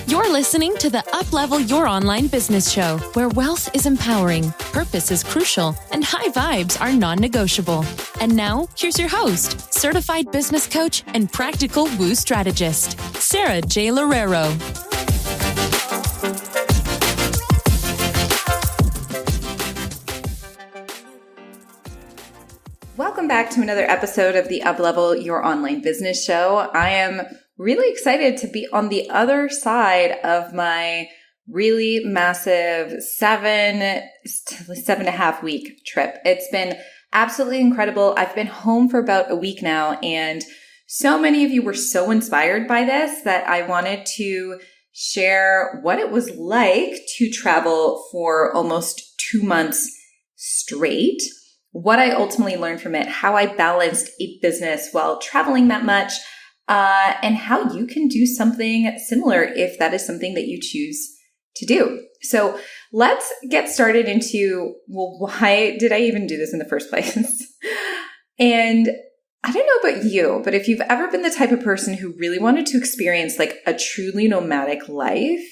You're listening to the Uplevel Your Online Business Show, where wealth is empowering, purpose is crucial, and high vibes are non-negotiable. And now, here's your host, certified business coach and practical woo strategist, Sara J Loureiro. Welcome back to another episode of the Uplevel Your Online Business Show. I am really excited to be on the other side of my really massive 7.5 week trip. It's been absolutely incredible. I've been home for about a week now, and so many of you were so inspired by this that I wanted to share what it was like to travel for almost 2 months straight, what I ultimately learned from it, how I balanced a business while traveling that much, and how you can do something similar if that is something that you choose to do. So let's get started into, well, why did I even do this in the first place? And I don't know about you, but if you've ever been the type of person who really wanted to experience like a truly nomadic life,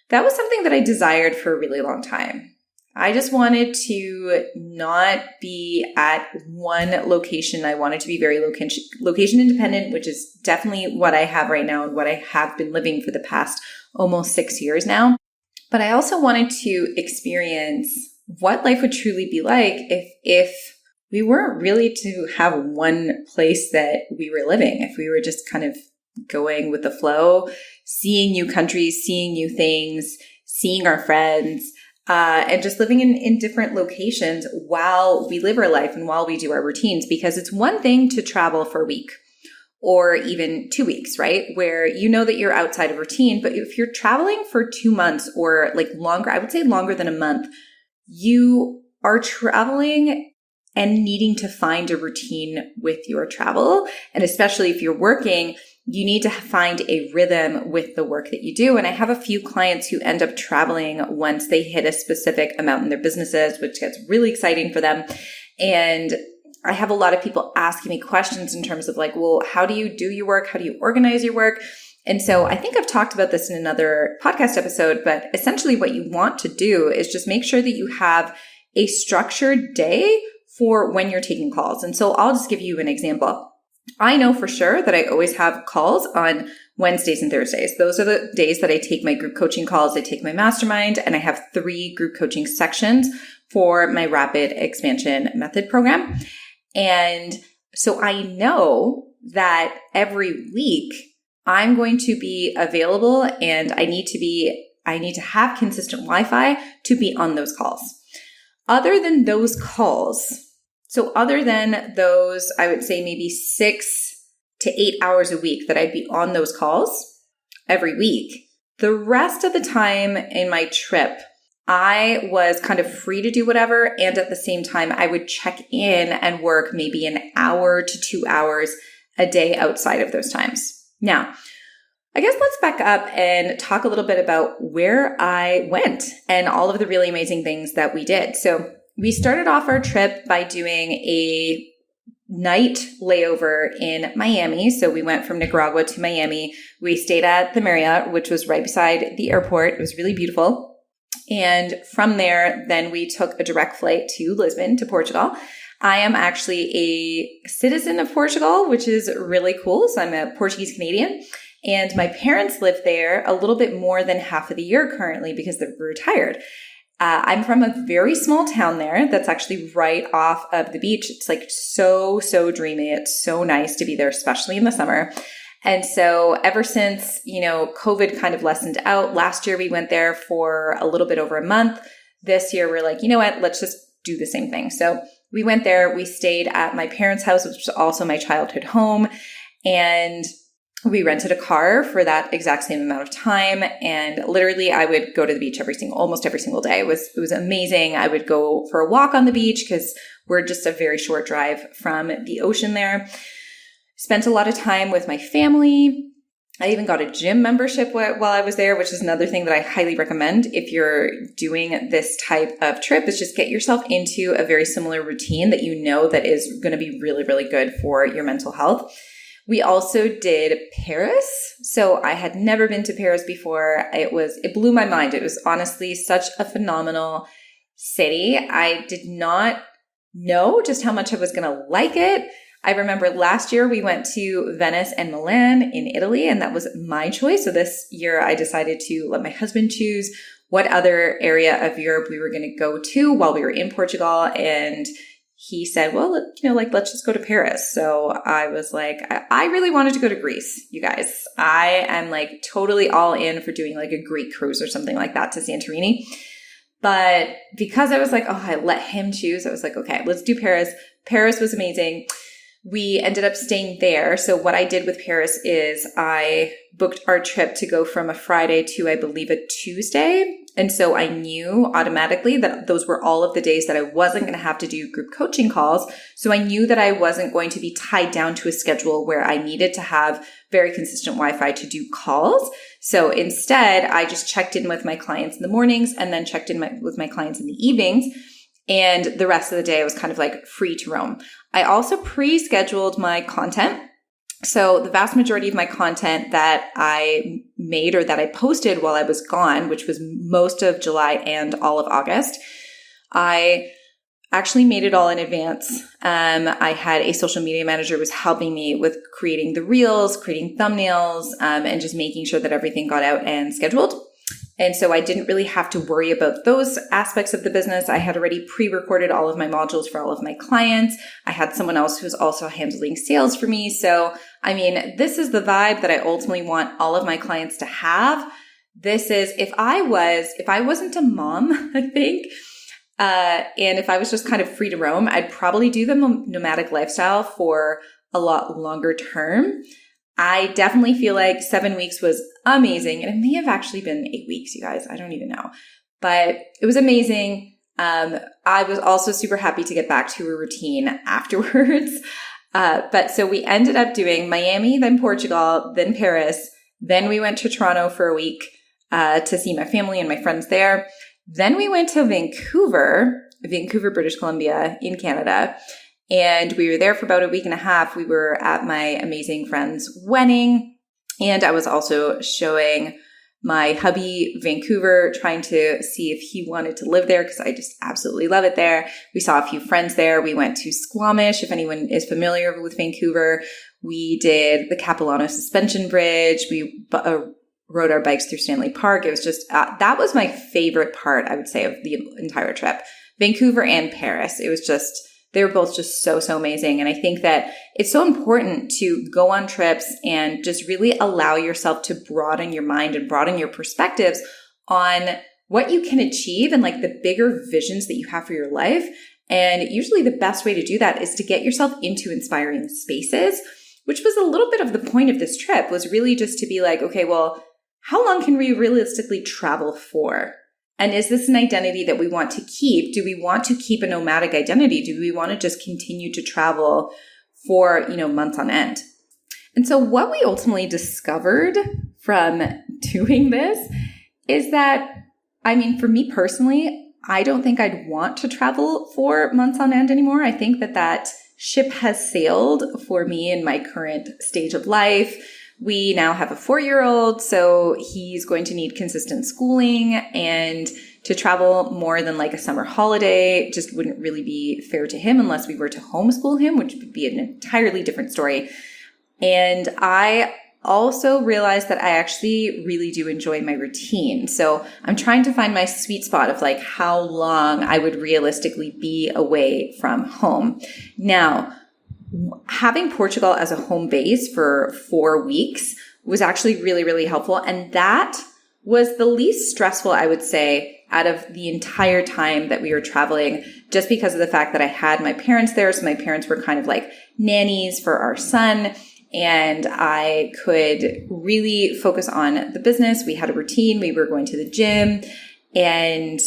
that was something that I desired for a really long time. I just wanted to not be at one location. I wanted to be very location independent, which is definitely what I have right now and what I have been living for the past almost 6 years now. But I also wanted to experience what life would truly be like if we weren't really to have one place that we were living, if we were just kind of going with the flow, seeing new countries, seeing new things, seeing our friends, and just living in different locations while we live our life and while we do our routines. Because it's one thing to travel for a week or even 2 weeks, right? Where you know that you're outside of routine. But if you're traveling for 2 months or like longer, I would say longer than a month, you are traveling and needing to find a routine with your travel. And especially if you're working, you need to find a rhythm with the work that you do. And I have a few clients who end up traveling once they hit a specific amount in their businesses, which gets really exciting for them. And I have a lot of people asking me questions in terms of like, well, how do you do your work? How do you organize your work? And so I think I've talked about this in another podcast episode, but essentially what you want to do is just make sure that you have a structured day for when you're taking calls. And so I'll just give you an example. I know for sure that I always have calls on Wednesdays and Thursdays. Those are the days that I take my group coaching calls, I take my mastermind, and I have 3 group coaching sections for my rapid expansion method program. And so I know that every week I'm going to be available and I need to have consistent Wi-Fi to be on those calls. Other than those calls, so other than those, I would say maybe 6 to 8 hours a week that I'd be on those calls every week, the rest of the time in my trip, I was kind of free to do whatever. And at the same time, I would check in and work maybe an hour to 2 hours a day outside of those times. Now, I guess let's back up and talk a little bit about where I went and all of the really amazing things that we did. So we started off our trip by doing a night layover in Miami. So we went from Nicaragua to Miami. We stayed at the Marriott, which was right beside the airport. It was really beautiful. And from there, then we took a direct flight to Lisbon, to Portugal. I am actually a citizen of Portugal, which is really cool. So I'm a Portuguese Canadian. And my parents live there a little bit more than half of the year currently because they're retired. I'm from a very small town there that's actually right off of the beach. It's like so dreamy. It's so nice to be there, especially in the summer. And so ever since, COVID kind of lessened out, last year we went there for a little bit over a month. This year we're like, you know what, let's just do the same thing. So we went there, we stayed at my parents' house, which was also my childhood home. And we rented a car for that exact same amount of time. And literally I would go to the beach almost every single day. It was amazing. I would go for a walk on the beach because we're just a very short drive from the ocean there. Spent a lot of time with my family. I even got a gym membership while I was there, which is another thing that I highly recommend if you're doing this type of trip, is just get yourself into a very similar routine that you know that is going to be really, really good for your mental health. We also did Paris. So I had never been to Paris before. It blew my mind. It was honestly such a phenomenal city. I did not know just how much I was going to like it. I remember last year we went to Venice and Milan in Italy, and that was my choice. So this year I decided to let my husband choose what other area of Europe we were going to go to while we were in Portugal. And he said, well, let's just go to Paris. So I was like, I really wanted to go to Greece, you guys. I am like totally all in for doing like a Greek cruise or something like that to Santorini. But because I was like, I let him choose, I was like, okay, let's do Paris. Paris was amazing. We ended up staying there. So what I did with Paris is I booked our trip to go from a Friday to, I believe, a Tuesday. And so I knew automatically that those were all of the days that I wasn't going to have to do group coaching calls. So I knew that I wasn't going to be tied down to a schedule where I needed to have very consistent Wi-Fi to do calls. So instead, I just checked in with my clients in the mornings and then checked in with my clients in the evenings. And the rest of the day, I was kind of like free to roam. I also pre-scheduled my content. So the vast majority of my content that I made or that I posted while I was gone, which was most of July and all of August, I actually made it all in advance. I had a social media manager who was helping me with creating the reels, creating thumbnails, and just making sure that everything got out and scheduled. And so I didn't really have to worry about those aspects of the business. I had already pre-recorded all of my modules for all of my clients. I had someone else who was also handling sales for me. So, I mean, this is the vibe that I ultimately want all of my clients to have. This is, if I wasn't a mom, I think, and if I was just kind of free to roam, I'd probably do the nomadic lifestyle for a lot longer term. I definitely feel like 7 weeks was amazing. And it may have actually been 8 weeks, you guys. I don't even know. But it was amazing. I was also super happy to get back to a routine afterwards. But so we ended up doing Miami, then Portugal, then Paris. Then we went to Toronto for a week to see my family and my friends there. Then we went to Vancouver, British Columbia in Canada. And we were there for about a week and a half. We were at my amazing friend's wedding. And I was also showing my hubby Vancouver, trying to see if he wanted to live there because I just absolutely love it there. We saw a few friends there. We went to Squamish, if anyone is familiar with Vancouver. We did the Capilano Suspension Bridge. We rode our bikes through Stanley Park. It was just, that was my favorite part, I would say, of the entire trip. Vancouver and Paris. It was just, they were both just so, so amazing. And I think that it's so important to go on trips and just really allow yourself to broaden your mind and broaden your perspectives on what you can achieve and like the bigger visions that you have for your life. And usually the best way to do that is to get yourself into inspiring spaces, which was a little bit of the point of this trip, was really just to be like, okay, well, how long can we realistically travel for? And is this an identity that we want to keep? Do we want to keep a nomadic identity? Do we want to just continue to travel for, months on end? And so what we ultimately discovered from doing this is that, for me personally, I don't think I'd want to travel for months on end anymore. I think that ship has sailed for me in my current stage of life. We now have a 4-year-old, so he's going to need consistent schooling, and to travel more than like a summer holiday just wouldn't really be fair to him unless we were to homeschool him, which would be an entirely different story. And I also realized that I actually really do enjoy my routine. So I'm trying to find my sweet spot of like how long I would realistically be away from home. Now, having Portugal as a home base for 4 weeks was actually really, really helpful. And that was the least stressful, I would say, out of the entire time that we were traveling, just because of the fact that I had my parents there. So my parents were kind of like nannies for our son, and I could really focus on the business. We had a routine. We were going to the gym, and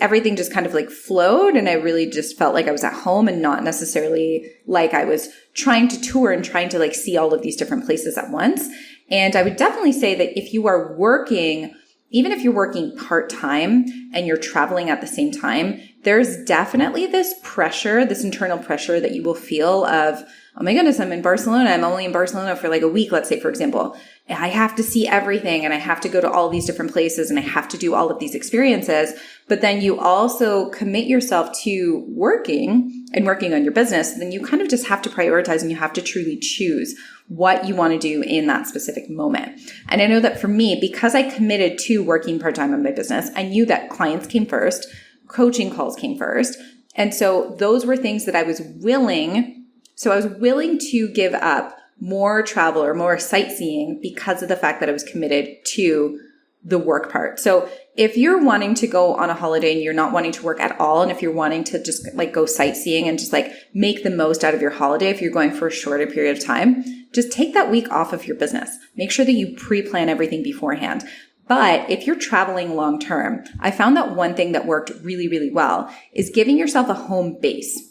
everything just kind of like flowed, and I really just felt like I was at home and not necessarily like I was trying to tour and trying to like see all of these different places at once. And I would definitely say that if you are working, even if you're working part-time and you're traveling at the same time, there's definitely this pressure, this internal pressure that you will feel of, oh my goodness, I'm in Barcelona. I'm only in Barcelona for like a week, let's say, for example. I have to see everything and I have to go to all these different places and I have to do all of these experiences. But then you also commit yourself to working on your business. Then you kind of just have to prioritize and you have to truly choose what you want to do in that specific moment. And I know that for me, because I committed to working part-time on my business, I knew that clients came first, coaching calls came first. And so those were things that I was willing to give up more travel or more sightseeing because of the fact that I was committed to the work part. So if you're wanting to go on a holiday and you're not wanting to work at all, and if you're wanting to just like go sightseeing and just like make the most out of your holiday, if you're going for a shorter period of time, just take that week off of your business. Make sure that you pre-plan everything beforehand. But if you're traveling long term, I found that one thing that worked really, really well is giving yourself a home base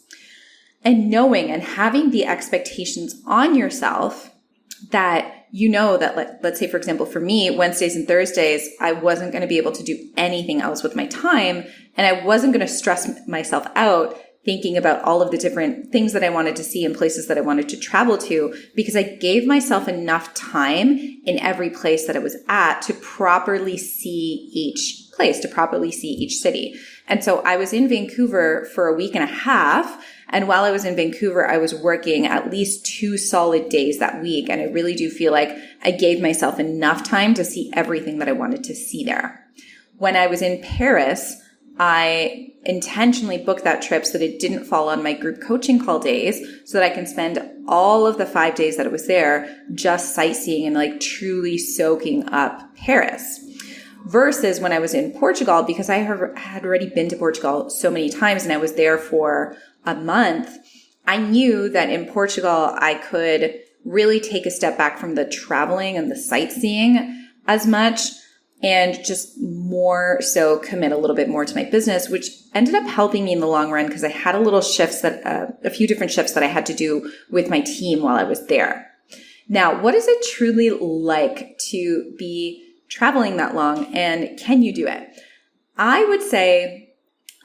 and knowing and having the expectations on yourself that you know that, let's say, for example, for me, Wednesdays and Thursdays, I wasn't going to be able to do anything else with my time. And I wasn't going to stress myself out thinking about all of the different things that I wanted to see and places that I wanted to travel to, because I gave myself enough time in every place that I was at to properly see each place, to properly see each city. And so I was in Vancouver for a week and a half. And while I was in Vancouver, I was working at least 2 solid days that week. And I really do feel like I gave myself enough time to see everything that I wanted to see there. When I was in Paris, I intentionally booked that trip so that it didn't fall on my group coaching call days, so that I can spend all of the 5 days that I was there just sightseeing and like truly soaking up Paris. Versus when I was in Portugal, because I had already been to Portugal so many times and I was there for a month, I knew that in Portugal, I could really take a step back from the traveling and the sightseeing as much and just more so commit a little bit more to my business, which ended up helping me in the long run because I had a few different shifts that I had to do with my team while I was there. Now, what is it truly like to be traveling that long, and can you do it? I would say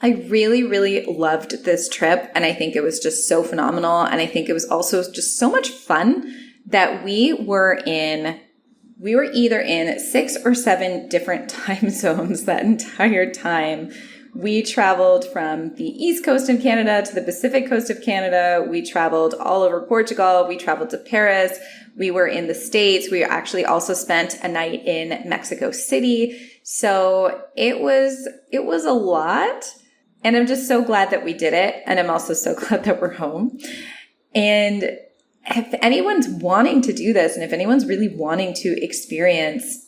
I really, really loved this trip, and I think it was just so phenomenal. And I think it was also just so much fun that we were either in 6 or 7 different time zones that entire time. We traveled from the East Coast of Canada to the Pacific Coast of Canada. We traveled all over Portugal. We traveled to Paris. We were in the States. We actually also spent a night in Mexico City. So it was a lot. And I'm just so glad that we did it. And I'm also so glad that we're home. And if anyone's wanting to do this, and if anyone's really wanting to experience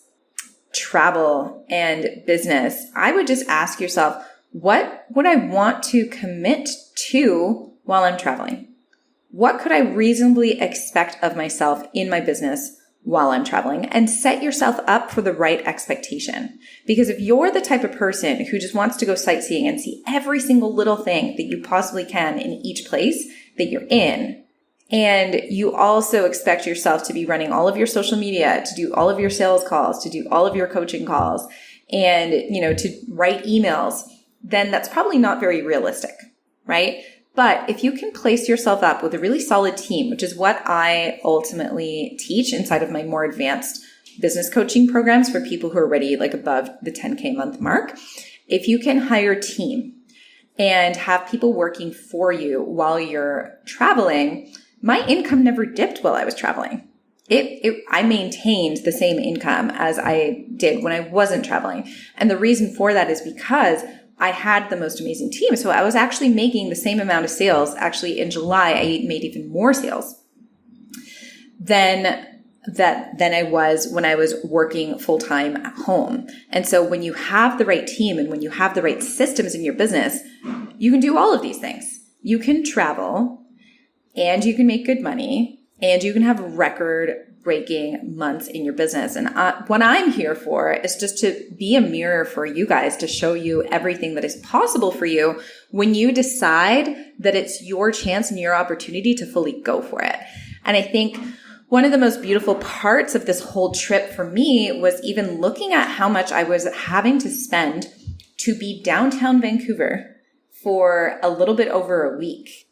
travel and business, I would just ask yourself, what would I want to commit to while I'm traveling? What could I reasonably expect of myself in my business while I'm traveling? And set yourself up for the right expectation. Because if you're the type of person who just wants to go sightseeing and see every single little thing that you possibly can in each place that you're in, and you also expect yourself to be running all of your social media, to do all of your sales calls, to do all of your coaching calls, and, to write emails, then that's probably not very realistic, right? But if you can place yourself up with a really solid team, which is what I ultimately teach inside of my more advanced business coaching programs for people who are already like above the 10K month mark, if you can hire a team and have people working for you while you're traveling, my income never dipped while I was traveling. I maintained the same income as I did when I wasn't traveling. And the reason for that is because I had the most amazing team. So I was actually making the same amount of sales. Actually, in July, I made even more sales than I was when I was working full-time at home. And so when you have the right team and when you have the right systems in your business, you can do all of these things. You can travel, and you can make good money, and you can have record-breaking months in your business. And what I'm here for is just to be a mirror for you guys, to show you everything that is possible for you when you decide that it's your chance and your opportunity to fully go for it. And I think one of the most beautiful parts of this whole trip for me was even looking at how much I was having to spend to be downtown Vancouver for a little bit over a week.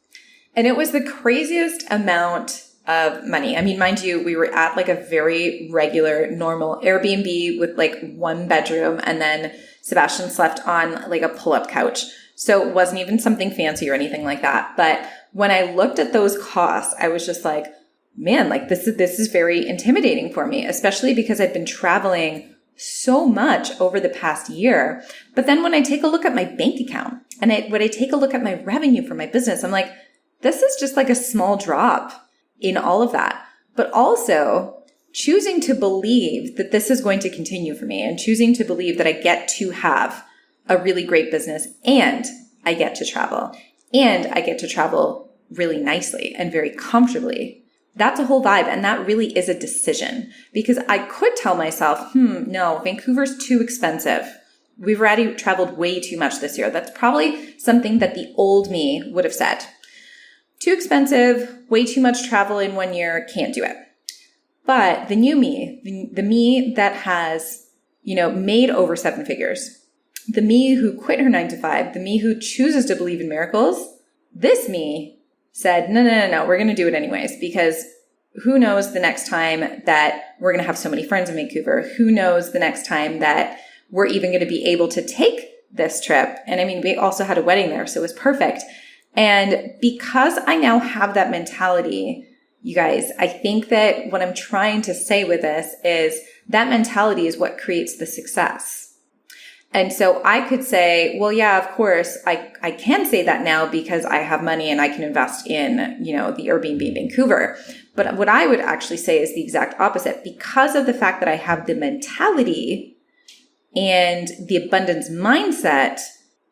And it was the craziest amount of money. I mean, mind you, we were at like a very regular, normal Airbnb with like one bedroom, and then Sebastian slept on like a pull-up couch. So it wasn't even something fancy or anything like that. But when I looked at those costs, I was just like, man, like this is very intimidating for me, especially because I've been traveling so much over the past year. But then when I take a look at my bank account and when I take a look at my revenue for my business, I'm like, this is just like a small drop in all of that. But also choosing to believe that this is going to continue for me, and choosing to believe that I get to have a really great business, and I get to travel, and I get to travel really nicely and very comfortably. That's a whole vibe. And that really is a decision, because I could tell myself, no, Vancouver's too expensive. We've already traveled way too much this year. That's probably something that the old me would have said. Too expensive, way too much travel in 1 year, can't do it. But the new me, the me that has, made over 7 figures, the me who quit her 9 to 5, the me who chooses to believe in miracles, this me said, no, we're going to do it anyways, because who knows the next time that we're going to have so many friends in Vancouver? Who knows the next time that we're even going to be able to take this trip? And I mean, we also had a wedding there, so it was perfect. And because I now have that mentality, you guys, I think that what I'm trying to say with this is that mentality is what creates the success. And so I could say, well, yeah, of course, I can say that now because I have money and I can invest in, the Airbnb in Vancouver. But what I would actually say is the exact opposite. Because of the fact that I have the mentality and the abundance mindset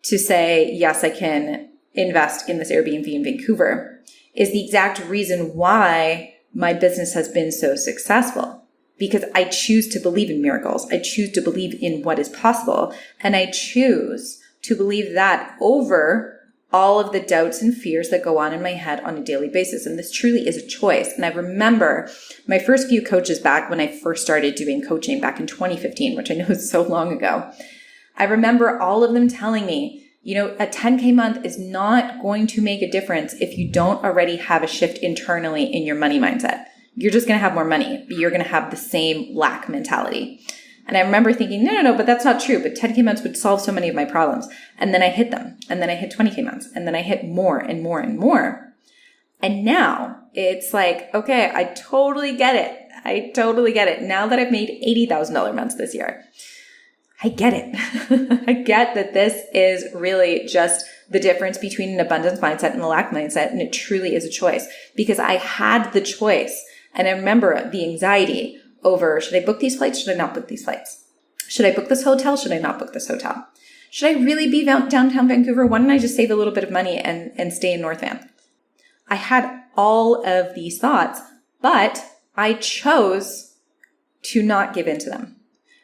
to say, yes, I can invest in this Airbnb in Vancouver, is the exact reason why my business has been so successful. Because I choose to believe in miracles. I choose to believe in what is possible. And I choose to believe that over all of the doubts and fears that go on in my head on a daily basis. And this truly is a choice. And I remember my first few coaches back when I first started doing coaching back in 2015, which I know is so long ago. I remember all of them telling me, a 10K month is not going to make a difference if you don't already have a shift internally in your money mindset. You're just going to have more money, but you're going to have the same lack mentality. And I remember thinking, no, but that's not true. But 10K months would solve so many of my problems. And then I hit them. And then I hit 20K months. And then I hit more and more and more. And now it's like, okay, I totally get it. Now that I've made $80,000 months this year, I get it. I get that this is really just the difference between an abundance mindset and a lack mindset. And it truly is a choice, because I had the choice. And I remember the anxiety over, should I book these flights? Should I not book these flights? Should I book this hotel? Should I not book this hotel? Should I really be downtown Vancouver? Why don't I just save a little bit of money and stay in North Van? I had all of these thoughts, but I chose to not give in to them.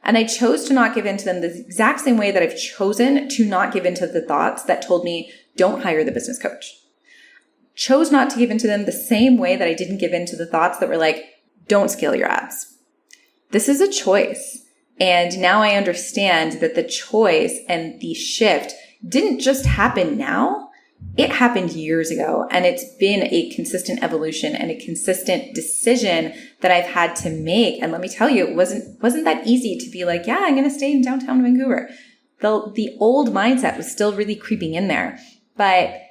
And I chose to not give in to them the exact same way that I've chosen to not give in to the thoughts that told me, don't hire the business coach. Chose not to give in to them the same way that I didn't give in to the thoughts that were like, don't scale your ads. This is a choice. And now I understand that the choice and the shift didn't just happen now. It happened years ago, and it's been a consistent evolution and a consistent decision that I've had to make. And let me tell you, it wasn't that easy to be like, yeah, I'm going to stay in downtown Vancouver. The old mindset was still really creeping in there. But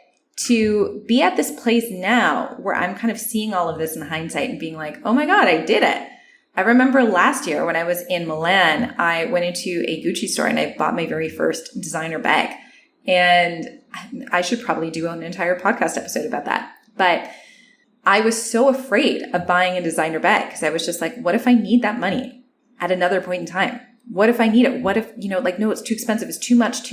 to be at this place now where I'm kind of seeing all of this in hindsight and being like, oh my God, I did it. I remember last year when I was in Milan, I went into a Gucci store and I bought my very first designer bag. And I should probably do an entire podcast episode about that. But I was so afraid of buying a designer bag because I was just like, what if I need that money at another point in time? What if I need it? What if, no, it's too expensive. It's too much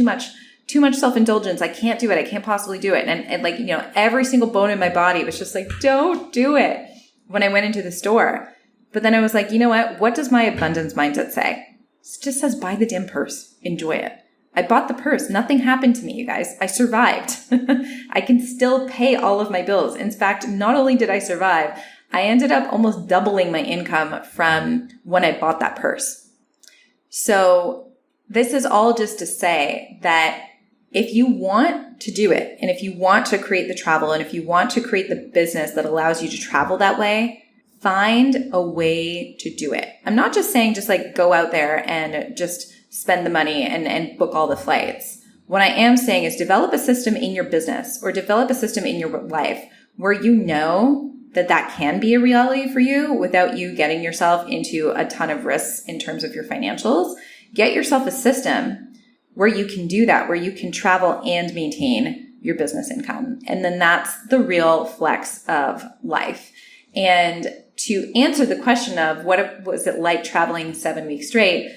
self-indulgence. I can't do it. I can't possibly do it. And every single bone in my body was just like, don't do it when I went into the store. But then I was like, you know what? What does my abundance mindset say? It just says, buy the damn purse. Enjoy it. I bought the purse. Nothing happened to me, you guys. I survived. I can still pay all of my bills. In fact, not only did I survive, I ended up almost doubling my income from when I bought that purse. So this is all just to say that if you want to do it, and if you want to create the travel, and if you want to create the business that allows you to travel that way, find a way to do it. I'm not just saying just like go out there and just spend the money and book all the flights. What I am saying is develop a system in your business or develop a system in your life where you know that that can be a reality for you without you getting yourself into a ton of risks in terms of your financials. Get yourself a system where you can do that, where you can travel and maintain your business income. And then that's the real flex of life. And to answer the question of what was it like traveling 7 weeks straight,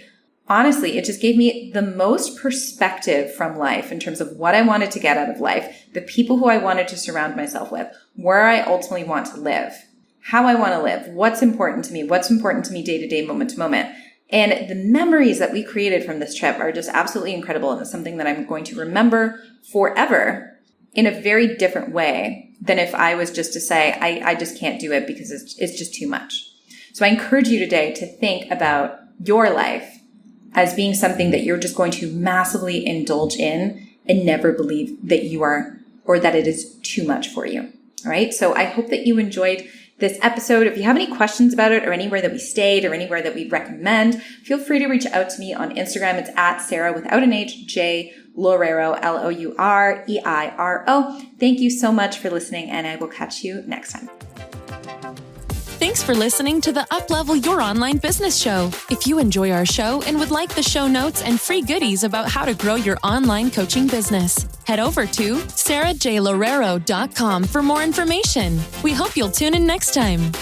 honestly, it just gave me the most perspective from life in terms of what I wanted to get out of life, the people who I wanted to surround myself with, where I ultimately want to live, how I want to live, what's important to me day to day, moment to moment. And the memories that we created from this trip are just absolutely incredible. And it's something that I'm going to remember forever in a very different way than if I was just to say, I just can't do it because it's just too much. So I encourage you today to think about your life as being something that you're just going to massively indulge in and never believe that you are, or that it is too much for you. All right. So I hope that you enjoyed this episode. If you have any questions about it or anywhere that we stayed or anywhere that we'd recommend, feel free to reach out to me on Instagram. It's at Sara without an H, J Loureiro, Loureiro. Thank you so much for listening, and I will catch you next time. Thanks for listening to the Uplevel Your Online Business Show. If you enjoy our show and would like the show notes and free goodies about how to grow your online coaching business, head over to sarajloureiro.com for more information. We hope you'll tune in next time.